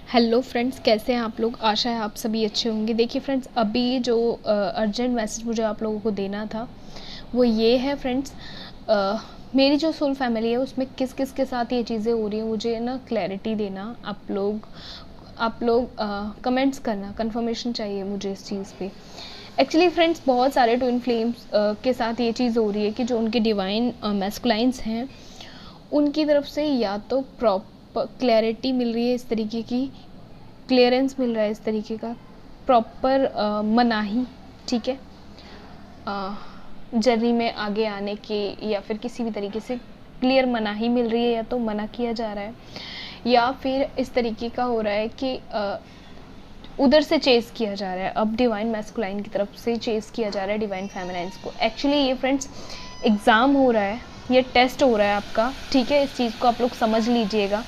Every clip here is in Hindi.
हेलो फ्रेंड्स, कैसे हैं आप लोग। आशा है आप सभी अच्छे होंगे। देखिए फ्रेंड्स, अभी जो अर्जेंट मैसेज मुझे आप लोगों को देना था वो ये है फ्रेंड्स। मेरी जो सोल फैमिली है उसमें किस किस के साथ ये चीज़ें हो रही हैं मुझे ना क्लैरिटी देना। आप लोग कमेंट्स करना, कंफर्मेशन चाहिए मुझे इस चीज़ पे। एक्चुअली फ्रेंड्स, बहुत सारे ट्विन फ्लेम्स के साथ ये चीज़ हो रही है कि जो उनके डिवाइन मैस्कुलाइंस हैं उनकी तरफ से या तो प्रॉपर क्लैरिटी मिल रही है, इस तरीके की क्लियरेंस मिल रहा है, इस तरीके का प्रॉपर मनाही, ठीक है, जर्नी में आगे आने की, या फिर किसी भी तरीके से क्लियर मनाही मिल रही है, या तो मना किया जा रहा है, या फिर इस तरीके का हो रहा है कि उधर से चेस किया जा रहा है। अब डिवाइन मैस्कुलाइन की तरफ से चेस किया जा रहा है डिवाइन फेमिनाइन्स को। एक्चुअली ये फ्रेंड्स एग्ज़ाम हो रहा है, ये टेस्ट हो रहा है आपका, ठीक है। इस चीज़ को आप लोग समझ लीजिएगा,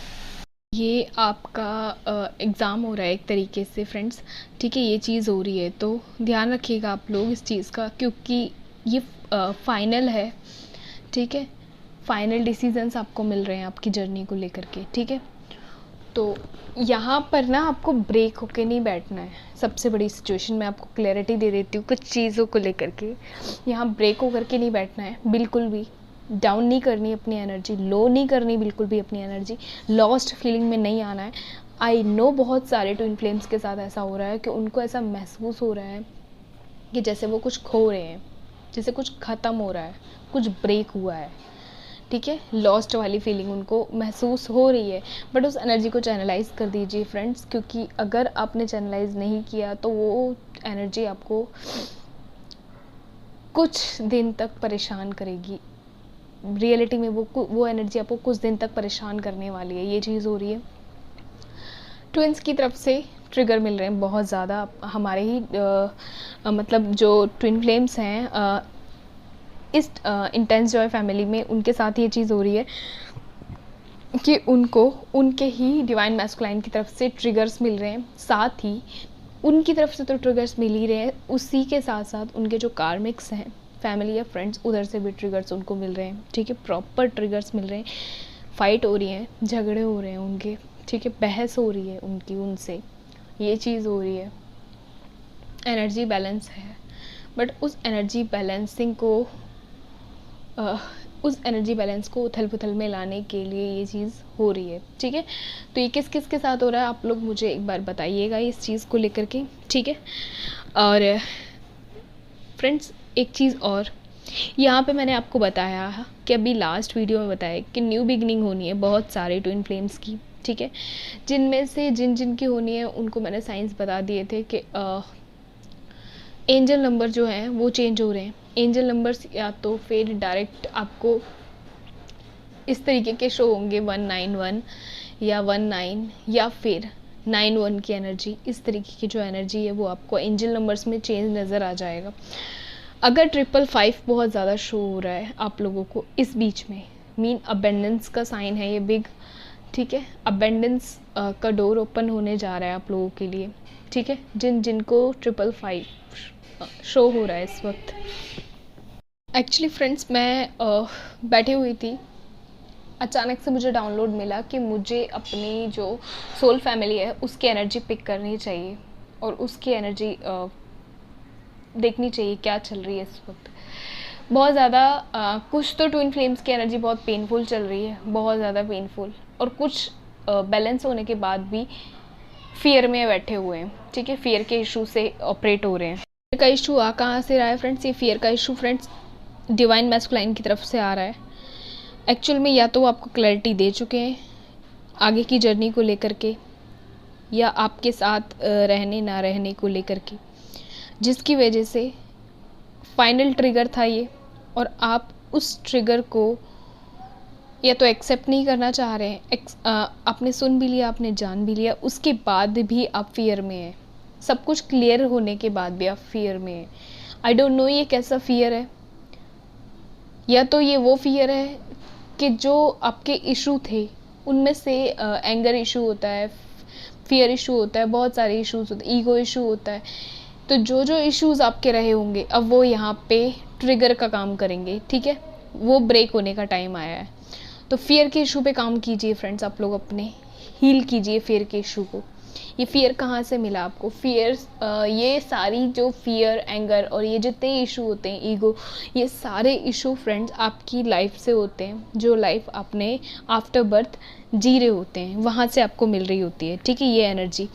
ये आपका एग्ज़ाम हो रहा है एक तरीके से फ्रेंड्स, ठीक है। ये चीज़ हो रही है तो ध्यान रखिएगा आप लोग इस चीज़ का, क्योंकि ये फाइनल है, ठीक है। फाइनल डिसीजंस आपको मिल रहे हैं आपकी जर्नी को लेकर के, ठीक है। तो यहाँ पर ना आपको ब्रेक होके नहीं बैठना है। सबसे बड़ी सिचुएशन में आपको क्लैरिटी दे देती हूँ कुछ चीज़ों को लेकर के। यहाँ ब्रेक होकर के नहीं बैठना है, बिल्कुल भी डाउन नहीं करनी अपनी एनर्जी, लो नहीं करनी बिल्कुल भी अपनी एनर्जी, लॉस्ट फीलिंग में नहीं आना है। आई नो बहुत सारे ट्विन फ्लेम्स के साथ ऐसा हो रहा है कि उनको ऐसा महसूस हो रहा है कि जैसे वो कुछ खो रहे हैं, जैसे कुछ ख़त्म हो रहा है, कुछ ब्रेक हुआ है, ठीक है। लॉस्ट वाली फीलिंग उनको महसूस हो रही है, बट उस एनर्जी को चैनलाइज कर दीजिए फ्रेंड्स, क्योंकि अगर आपने चैनलाइज नहीं किया तो वो एनर्जी आपको कुछ दिन तक परेशान करेगी। रियलिटी में वो एनर्जी आपको कुछ दिन तक परेशान करने वाली है। ये चीज़ हो रही है। ट्विंस की तरफ से ट्रिगर मिल रहे हैं बहुत ज़्यादा। हमारे ही मतलब जो ट्विन फ्लेम्स हैं इस इंटेंस जॉय फैमिली में, उनके साथ ये चीज़ हो रही है कि उनको उनके ही डिवाइन मैस्कुलाइन की तरफ से ट्रिगर्स मिल रहे हैं। साथ ही उनकी तरफ से तो ट्रिगर्स मिल ही रहे हैं, उसी के साथ साथ उनके जो कार्मिक्स हैं, फैमिली या फ्रेंड्स, उधर से भी ट्रिगर्स उनको मिल रहे हैं, ठीक है। प्रॉपर ट्रिगर्स मिल रहे हैं, फाइट हो रही हैं, झगड़े हो रहे हैं उनके, ठीक है, बहस हो रही है उनकी उनसे, ये चीज़ हो रही है। एनर्जी बैलेंस है, बट उस एनर्जी बैलेंसिंग को उस एनर्जी बैलेंस को उथल पुथल में लाने के लिए ये चीज़ हो रही है, ठीक है। तो ये किस किस के साथ हो रहा है आप लोग मुझे एक बार बताइएगा इस चीज़ को लेकर के, ठीक है। और फ्रेंड्स एक चीज़ और, यहाँ पे मैंने आपको बताया कि अभी लास्ट वीडियो में बताया कि न्यू बिगनिंग होनी है बहुत सारे ट्विन फ्लेम्स की, ठीक है। जिनमें से जिन की होनी है उनको मैंने साइंस बता दिए थे कि एंजल नंबर जो हैं वो चेंज हो रहे हैं। एंजल नंबर्स या तो फिर डायरेक्ट आपको इस तरीके के शो होंगे 191 या 19 या फिर 91 की एनर्जी, इस तरीके की जो एनर्जी है वो आपको एंजल नंबर्स में चेंज नज़र आ जाएगा। अगर 555 बहुत ज़्यादा शो हो रहा है आप लोगों को इस बीच में, मीन अबेंडेंस का साइन है ये बिग, ठीक है। अबेंडेंस का डोर ओपन होने जा रहा है आप लोगों के लिए, ठीक है। जिनको 555 शो हो रहा है इस वक्त। एक्चुअली फ्रेंड्स मैं बैठी हुई थी, अचानक से मुझे डाउनलोड मिला कि मुझे अपनी जो सोल फैमिली है उसकी एनर्जी पिक करनी चाहिए और उसकी एनर्जी देखनी चाहिए क्या चल रही है इस वक्त। बहुत ज़्यादा कुछ तो ट्विन फ्लेम्स की एनर्जी बहुत पेनफुल चल रही है, बहुत ज़्यादा पेनफुल, और कुछ बैलेंस होने के बाद भी फियर में बैठे हुए हैं, ठीक है। फियर के इशू से ऑपरेट हो रहे हैं। फियर का इशू कहाँ से रहा है फ्रेंड्स? ये फियर का इशू फ्रेंड्स डिवाइन मैस्कुलाइन की तरफ से आ रहा है। एक्चुअल में या तो वो आपको क्लैरिटी दे चुके हैं आगे की जर्नी को लेकर के, या आपके साथ रहने ना रहने को लेकर के, जिसकी वजह से फाइनल ट्रिगर था ये, और आप उस ट्रिगर को या तो एक्सेप्ट नहीं करना चाह रहे हैं। आपने सुन भी लिया, आपने जान भी लिया, उसके बाद भी आप फियर में हैं। सब कुछ क्लियर होने के बाद भी आप फियर में हैं। आई डोंट नो ये कैसा फियर है। या तो ये वो फियर है कि जो आपके इशू थे उनमें से एंगर इशू होता है, फियर इशू होता है, बहुत सारे इश्यूज होते हैं, ईगो इशू होता है। तो जो इश्यूज आपके रहे होंगे अब वो यहाँ पे ट्रिगर का काम करेंगे, ठीक है। वो ब्रेक होने का टाइम आया है। तो फियर के इशू पे काम कीजिए फ्रेंड्स, आप लोग अपने हील कीजिए फियर के इशू को, ये फियर कहाँ से मिला आपको? फियर, ये सारी जो फियर, एंगर और ये जितने इशू होते हैं, ईगो, ये सारे इशू फ्रेंड्स आपकी लाइफ से होते हैं, जो लाइफ आपने आफ्टर बर्थ जी रहे होते हैं, वहाँ से आपको मिल रही होती है, ठीक है, ये एनर्जी।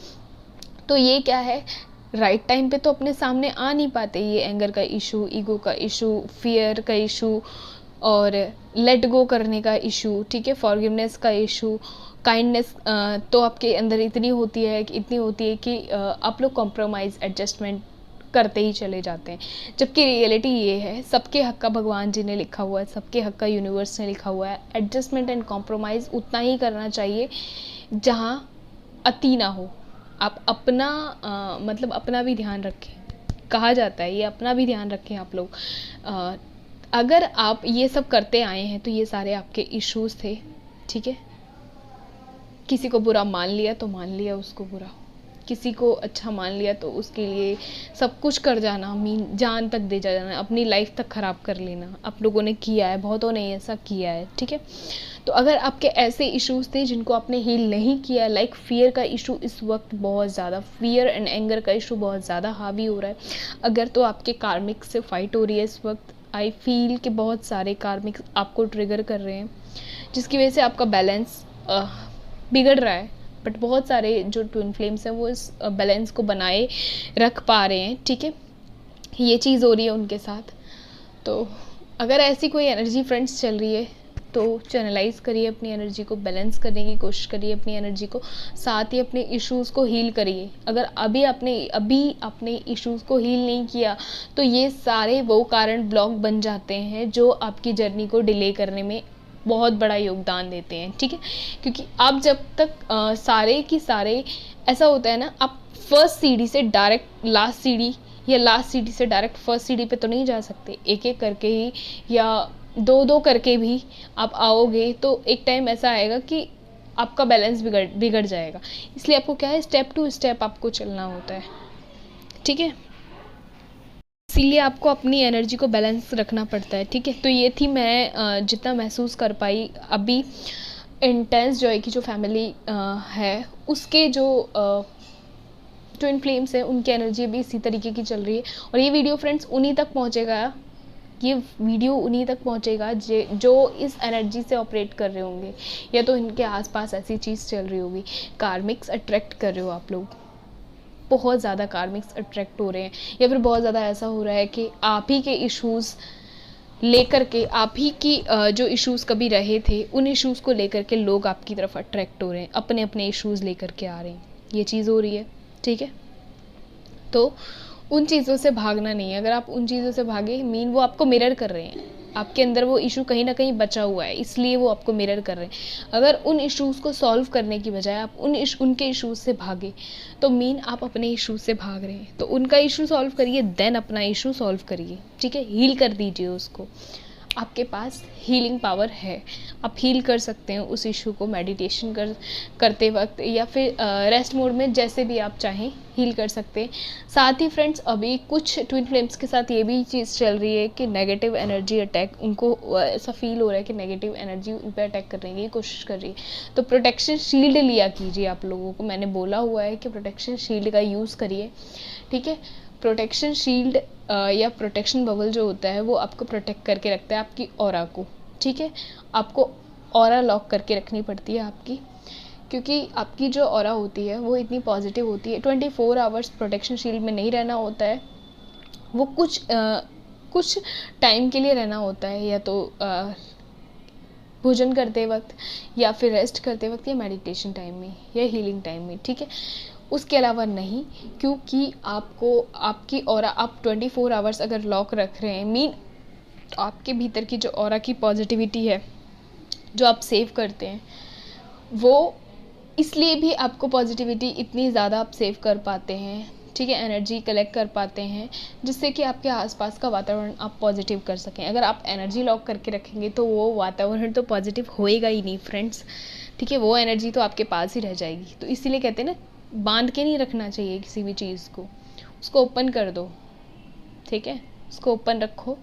तो ये क्या है, राइट टाइम पे तो अपने सामने आ नहीं पाते ये एंगर का इशू, ईगो का इशू, फियर का इशू और लेट गो करने का इशू, ठीक है, फॉरगिवनेस का इशू, काइंडनेस तो आपके अंदर इतनी होती है कि आप लोग कॉम्प्रोमाइज़, एडजस्टमेंट करते ही चले जाते हैं। जबकि रियलिटी ये है, सबके हक का भगवान जी ने लिखा हुआ है, सबके हक का यूनिवर्स ने लिखा हुआ है। एडजस्टमेंट एंड कॉम्प्रोमाइज़ उतना ही करना चाहिए जहाँ अति ना हो। आप अपना मतलब अपना भी ध्यान रखें, कहा जाता है ये, अपना भी ध्यान रखें आप लोग। अगर आप ये सब करते आए हैं तो ये सारे आपके इश्यूज थे, ठीक है। किसी को बुरा मान लिया तो मान लिया उसको बुरा, किसी को अच्छा मान लिया तो उसके लिए सब कुछ कर जाना, मीन जान तक दे जाना, अपनी लाइफ तक ख़राब कर लेना, आप लोगों ने किया है, बहुतों ने ऐसा किया है, ठीक है। तो अगर आपके ऐसे इश्यूज थे जिनको आपने हील नहीं किया, लाइक फियर का इशू इस वक्त बहुत ज़्यादा, फियर एंड एंगर का इशू बहुत ज़्यादा हावी हो रहा है, अगर तो आपके कार्मिक से फाइट हो रही है इस वक्त, आई फील कि बहुत सारे कार्मिक आपको ट्रिगर कर रहे हैं, जिसकी वजह से आपका बैलेंस बिगड़ रहा है। बट बहुत सारे जो ट्विन फ्लेम्स हैं वो इस बैलेंस को बनाए रख पा रहे हैं, ठीक है, ये चीज़ हो रही है उनके साथ। तो अगर ऐसी कोई एनर्जी फ्रेंड्स चल रही है तो चैनलाइज करिए अपनी एनर्जी को, बैलेंस करने की कोशिश करिए अपनी एनर्जी को, साथ ही अपने इश्यूज़ को हील करिए। अगर अभी आपने इश्यूज़ को हील नहीं किया तो ये सारे वो कारण ब्लॉक बन जाते हैं जो आपकी जर्नी को डिले करने में बहुत बड़ा योगदान देते हैं, ठीक है। क्योंकि आप जब तक सारे की सारे, ऐसा होता है ना, आप फर्स्ट सीढ़ी से डायरेक्ट लास्ट सीढ़ी या लास्ट सीढ़ी से डायरेक्ट फर्स्ट सीढ़ी पे तो नहीं जा सकते, एक एक करके ही या दो दो करके भी आप आओगे तो एक टाइम ऐसा आएगा कि आपका बैलेंस बिगड़ जाएगा। इसलिए आपको क्या है, स्टेप टू स्टेप आपको चलना होता है, ठीक है। इसीलिए आपको अपनी एनर्जी को बैलेंस रखना पड़ता है, ठीक है। तो ये थी मैं जितना महसूस कर पाई अभी इंटेंस जॉय की जो फैमिली है उसके जो ट्विन फ्लेम्स हैं, उनकी एनर्जी भी इसी तरीके की चल रही है। और ये वीडियो फ्रेंड्स उन्हीं तक पहुंचेगा, ये वीडियो उन्हीं तक पहुंचेगा जो इस एनर्जी से ऑपरेट कर रहे होंगे, या तो इनके आसपास ऐसी चीज़ चल रही होगी। कार्मिक्स अट्रैक्ट कर रहे हो आप लोग, बहुत ज़्यादा कार्मिक्स अट्रैक्ट हो रहे हैं, या फिर बहुत ज़्यादा ऐसा हो रहा है कि आप ही के इश्यूज़ लेकर के, आप ही की जो इश्यूज़ कभी रहे थे उन इश्यूज़ को लेकर के लोग आपकी तरफ अट्रैक्ट हो रहे हैं, अपने अपने इश्यूज़ लेकर के आ रहे हैं, ये चीज़ हो रही है, ठीक है। तो उन चीज़ों से भागना नहीं है। अगर आप उन चीज़ों से भागे, मीन वो आपको मिरर कर रहे हैं, आपके अंदर वो इशू कहीं ना कहीं बचा हुआ है, इसलिए वो आपको मिरर कर रहे हैं। अगर उन इश्यूज़ को सॉल्व करने की बजाय आप उनके इश्यूज़ से भागे तो मीन आप अपने इशू से भाग रहे हैं। तो उनका इशू सॉल्व करिए, देन अपना इशू सॉल्व करिए, ठीक है, हील कर दीजिए उसको। आपके पास हीलिंग पावर है, आप हील कर सकते हैं उस इशू को मेडिटेशन करते वक्त, या फिर रेस्ट मोड में, जैसे भी आप चाहें हील कर सकते हैं। साथ ही फ्रेंड्स अभी कुछ ट्विन फ्लेम्स के साथ ये भी चीज़ चल रही है कि नेगेटिव एनर्जी अटैक, उनको ऐसा फील हो रहा है कि नेगेटिव एनर्जी उन पर अटैक करने की कोशिश कर रही है। तो प्रोटेक्शन शील्ड लिया कीजिए आप लोगों को, मैंने बोला हुआ है कि प्रोटेक्शन शील्ड का यूज़ करिए, ठीक है। प्रोटेक्शन शील्ड या प्रोटेक्शन बबल जो होता है वो आपको प्रोटेक्ट करके रखता है आपकी ऑरा को, ठीक है। आपको ऑरा लॉक करके रखनी पड़ती है आपकी, क्योंकि आपकी जो ऑरा होती है वो इतनी पॉजिटिव होती है। 24 आवर्स प्रोटेक्शन शील्ड में नहीं रहना होता है, वो कुछ टाइम के लिए रहना होता है, या तो भोजन करते वक्त, या फिर रेस्ट करते वक्त, या मेडिटेशन टाइम में, या हीलिंग टाइम में, ठीक है। उसके अलावा नहीं, क्योंकि आपको आपकी ऑरा आप 24 आवर्स अगर लॉक रख रहे हैं, मीन आपके भीतर की जो ऑरा की पॉजिटिविटी है जो आप सेव करते हैं, वो इसलिए भी आपको पॉजिटिविटी इतनी ज़्यादा आप सेव कर पाते हैं, ठीक है, एनर्जी कलेक्ट कर पाते हैं, जिससे कि आपके आसपास का वातावरण आप पॉजिटिव कर सकें। अगर आप एनर्जी लॉक करके रखेंगे तो वो वातावरण तो पॉजिटिव होएगा ही नहीं फ्रेंड्स, ठीक है, वो एनर्जी तो आपके पास ही रह जाएगी। तो इसीलिए कहते हैं ना, बांध के नहीं रखना चाहिए किसी भी चीज़ को, उसको ओपन कर दो, ठीक है, उसको ओपन रखो,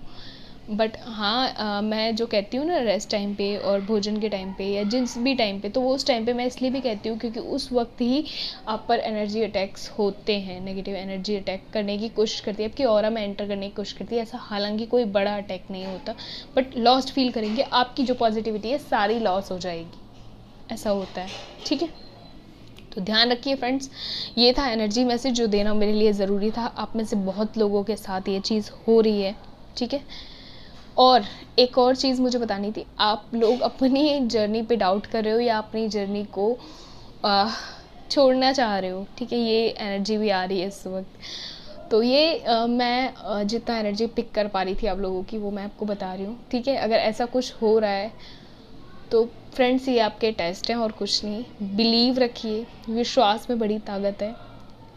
बट हाँ, मैं जो कहती हूँ ना रेस्ट टाइम पे और भोजन के टाइम पे या जिस भी टाइम पे, तो वो उस टाइम पे मैं इसलिए भी कहती हूँ क्योंकि उस वक्त ही आप पर एनर्जी अटैक्स होते हैं, नेगेटिव एनर्जी अटैक करने की कोशिश करती है, आपकी ऑरा में एंटर करने की कोशिश करती है। ऐसा हालांकि कोई बड़ा अटैक नहीं होता, बट लॉस्ट फील करेंगे, आपकी जो पॉजिटिविटी है सारी लॉस हो जाएगी, ऐसा होता है। ठीक है, तो ध्यान रखिए फ्रेंड्स, ये था एनर्जी मैसेज जो देना मेरे लिए ज़रूरी था। आप में से बहुत लोगों के साथ ये चीज़ हो रही है। ठीक है, और एक और चीज़ मुझे बतानी थी, आप लोग अपनी जर्नी पे डाउट कर रहे हो या अपनी जर्नी को छोड़ना चाह रहे हो। ठीक है, ये एनर्जी भी आ रही है इस वक्त। तो ये मैं जितना एनर्जी पिक कर पा रही थी आप लोगों की, वो मैं आपको बता रही हूँ। ठीक है, अगर ऐसा कुछ हो रहा है तो फ्रेंड्स ये आपके टेस्ट हैं और कुछ नहीं। बिलीव रखिए, विश्वास में बड़ी ताकत है।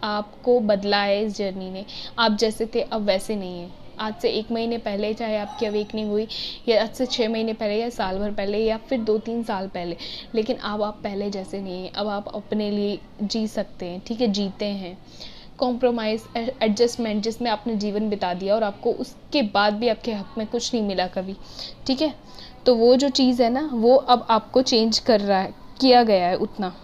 आपको बदला है इस जर्नी ने, आप जैसे थे अब वैसे नहीं है। आज से 1 महीने पहले चाहे आपकी अवेकनिंग हुई, या आज से 6 महीने पहले, या साल भर पहले, या फिर 2-3 साल पहले, लेकिन अब आप पहले जैसे नहीं हैं। अब आप अपने लिए जी सकते हैं। ठीक है, जीते हैं। कॉम्प्रोमाइज़, एडजस्टमेंट जिसमें आपने जीवन बिता दिया और आपको उसके बाद भी आपके हक में कुछ नहीं मिला कभी। ठीक है, तो वो जो चीज़ है ना, वो अब आपको चेंज कर रहा है, किया गया है उतना।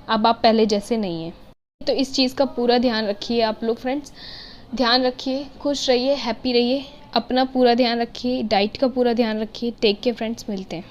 अब आप पहले जैसे नहीं हैं। तो इस चीज़ का पूरा ध्यान रखिए आप लोग फ्रेंड्स, ध्यान रखिए, खुश रहिए, हैप्पी रहिए, अपना पूरा ध्यान रखिए, डाइट का पूरा ध्यान रखिए। टेक केयर फ्रेंड्स, मिलते हैं।